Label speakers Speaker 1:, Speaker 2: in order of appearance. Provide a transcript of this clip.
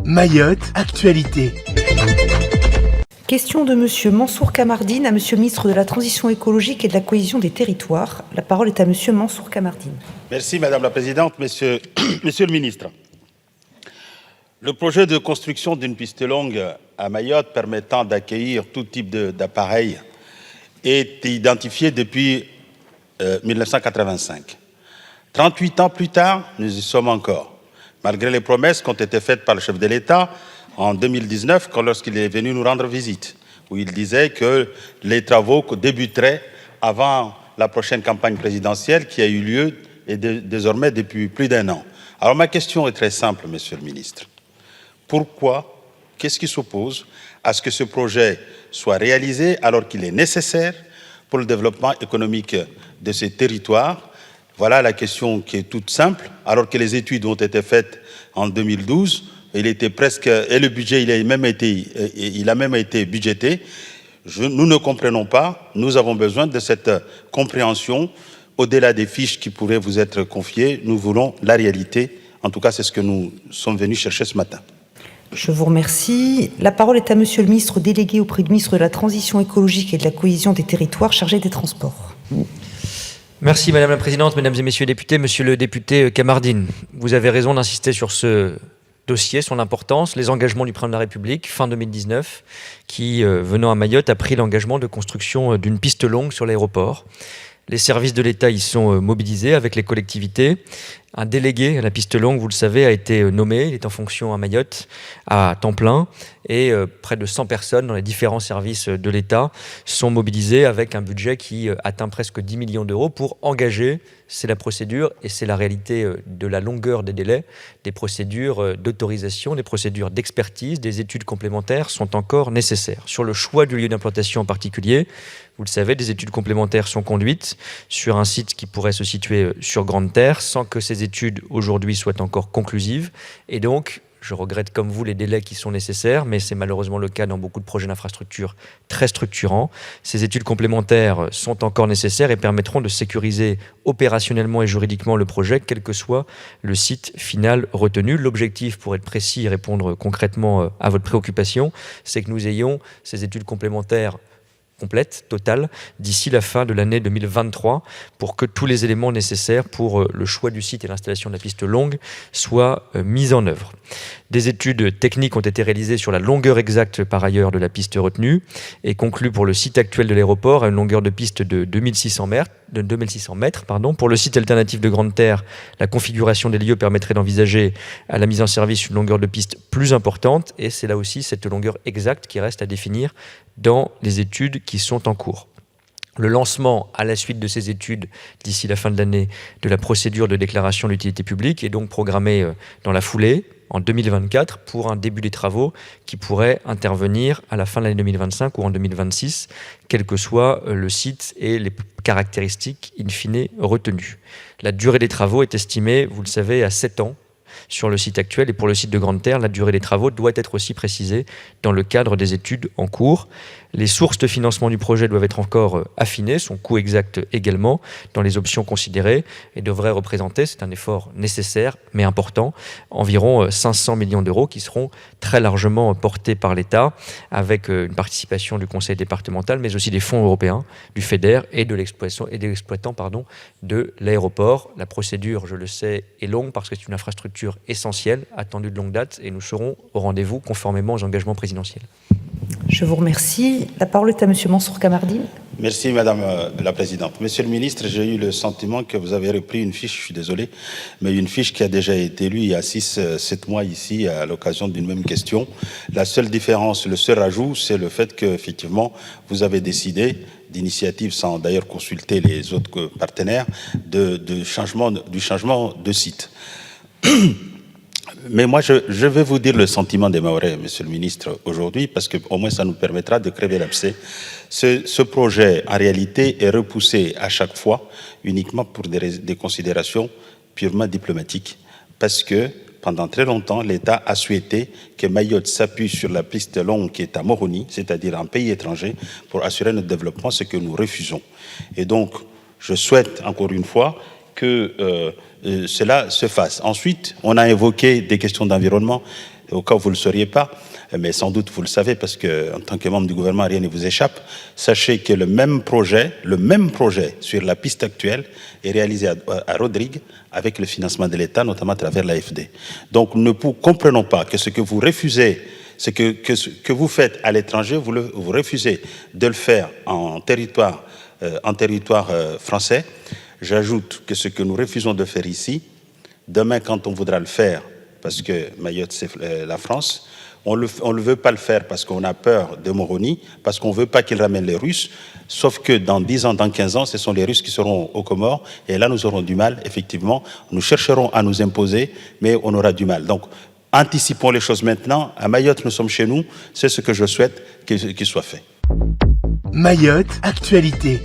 Speaker 1: Mayotte, actualité.
Speaker 2: Question de Monsieur Mansour Kamardine à Monsieur le ministre de la Transition écologique et de la cohésion des territoires. La parole est à Monsieur Mansour Kamardine.
Speaker 3: Merci Madame la Présidente, Monsieur le ministre. Le projet de construction d'une piste longue à Mayotte permettant d'accueillir tout type d'appareils est identifié depuis 1985. 38 ans plus tard, nous y sommes encore, malgré les promesses qui ont été faites par le chef de l'État en 2019, lorsqu'il est venu nous rendre visite, où il disait que les travaux débuteraient avant la prochaine campagne présidentielle qui a eu lieu et désormais depuis plus d'1 an. Alors ma question est très simple, Monsieur le ministre. Pourquoi, qu'est-ce qui s'oppose à ce que ce projet soit réalisé alors qu'il est nécessaire pour le développement économique de ces territoires? Voilà la question qui est toute simple, alors que les études ont été faites en 2012, il était presque, et le budget il a même été budgété. Nous ne comprenons pas, nous avons besoin de cette compréhension. Au-delà des fiches qui pourraient vous être confiées, nous voulons la réalité. En tout cas, c'est ce que nous sommes venus chercher ce matin.
Speaker 2: Je vous remercie. La parole est à Monsieur le ministre délégué auprès du ministre de la Transition écologique et de la cohésion des territoires chargé des transports.
Speaker 4: Merci Madame la Présidente, Mesdames et Messieurs les députés. Monsieur le député Kamardine, vous avez raison d'insister sur ce dossier, son importance, les engagements du Président de la République, fin 2019, qui, venant à Mayotte, a pris l'engagement de construction d'une piste longue sur l'aéroport. Les services de l'État y sont mobilisés avec les collectivités. Un délégué à la piste longue, vous le savez, a été nommé. Il est en fonction à Mayotte à temps plein. Et près de 100 personnes dans les différents services de l'État sont mobilisées avec un budget qui atteint presque 10 millions d'euros pour engager, c'est la procédure et c'est la réalité de la longueur des délais, des procédures d'autorisation, des procédures d'expertise, des études complémentaires sont encore nécessaires. Sur le choix du lieu d'implantation en particulier, vous le savez, des études complémentaires sont conduites sur un site qui pourrait se situer sur Grande Terre sans que ces études aujourd'hui soient encore conclusives. Et donc, je regrette comme vous les délais qui sont nécessaires, mais c'est malheureusement le cas dans beaucoup de projets d'infrastructure très structurants. Ces études complémentaires sont encore nécessaires et permettront de sécuriser opérationnellement et juridiquement le projet, quel que soit le site final retenu. L'objectif, pour être précis et répondre concrètement à votre préoccupation, c'est que nous ayons ces études complémentaires complète, totale, d'ici la fin de l'année 2023 pour que tous les éléments nécessaires pour le choix du site et l'installation de la piste longue soient mis en œuvre. Des études techniques ont été réalisées sur la longueur exacte par ailleurs de la piste retenue et concluent pour le site actuel de l'aéroport à une longueur de piste de 2600 mètres. Pour le site alternatif de Grande Terre, la configuration des lieux permettrait d'envisager à la mise en service une longueur de piste plus importante et c'est là aussi cette longueur exacte qui reste à définir dans les études qui sont en cours. Le lancement, à la suite de ces études, d'ici la fin de l'année, de la procédure de déclaration d'utilité publique est donc programmé dans la foulée, en 2024, pour un début des travaux qui pourrait intervenir à la fin de l'année 2025 ou en 2026, quel que soit le site et les caractéristiques in fine retenues. La durée des travaux est estimée, vous le savez, à 7 ans, sur le site actuel et pour le site de Grande Terre, la durée des travaux doit être aussi précisée dans le cadre des études en cours. Les sources de financement du projet doivent être encore affinées, son coût exact également, dans les options considérées et devrait représenter, c'est un effort nécessaire mais important, environ 500 millions d'euros qui seront très largement portés par l'État avec une participation du conseil départemental mais aussi des fonds européens, du FEDER et de l'exploitant de l'aéroport. La procédure, je le sais, est longue parce que c'est une infrastructure essentielle, attendue de longue date et nous serons au rendez-vous conformément aux engagements présidentiels.
Speaker 2: Je vous remercie. La parole est à Monsieur Mansour Kamardine.
Speaker 3: Merci Madame la Présidente. Monsieur le ministre, j'ai eu le sentiment que vous avez repris une fiche, je suis désolé, mais une fiche qui a déjà été lue il y a 6-7 mois ici à l'occasion d'une même question. La seule différence, le seul ajout, c'est le fait qu'effectivement, vous avez décidé d'initiative, sans d'ailleurs consulter les autres partenaires, du changement de site. Mais moi, je vais vous dire le sentiment des Mahorais, Monsieur le ministre, aujourd'hui, parce qu'au moins ça nous permettra de crever l'abcès. Ce projet, en réalité, est repoussé à chaque fois uniquement pour des considérations purement diplomatiques, parce que pendant très longtemps, l'État a souhaité que Mayotte s'appuie sur la piste longue qui est à Moroni, c'est-à-dire un pays étranger, pour assurer notre développement, ce que nous refusons. Et donc, je souhaite, encore une fois, que cela se fasse. Ensuite, on a évoqué des questions d'environnement, au cas où vous ne le sauriez pas, mais sans doute vous le savez, parce qu'en tant que membre du gouvernement, rien ne vous échappe. Sachez que le même projet sur la piste actuelle est réalisé à Rodrigue avec le financement de l'État, notamment à travers l'AFD. Donc, ne comprenons pas que ce que vous refusez, ce que vous faites à l'étranger, vous refusez de le faire en territoire français. J'ajoute que ce que nous refusons de faire ici, demain, quand on voudra le faire, parce que Mayotte, c'est la France, on ne veut pas le faire parce qu'on a peur de Moroni, parce qu'on ne veut pas qu'ils ramènent les Russes, sauf que dans 10 ans, dans 15 ans, ce sont les Russes qui seront aux Comores, et là, nous aurons du mal, effectivement. Nous chercherons à nous imposer, mais on aura du mal. Donc, anticipons les choses maintenant. À Mayotte, nous sommes chez nous. C'est ce que je souhaite qu'il soit fait.
Speaker 1: Mayotte, actualité.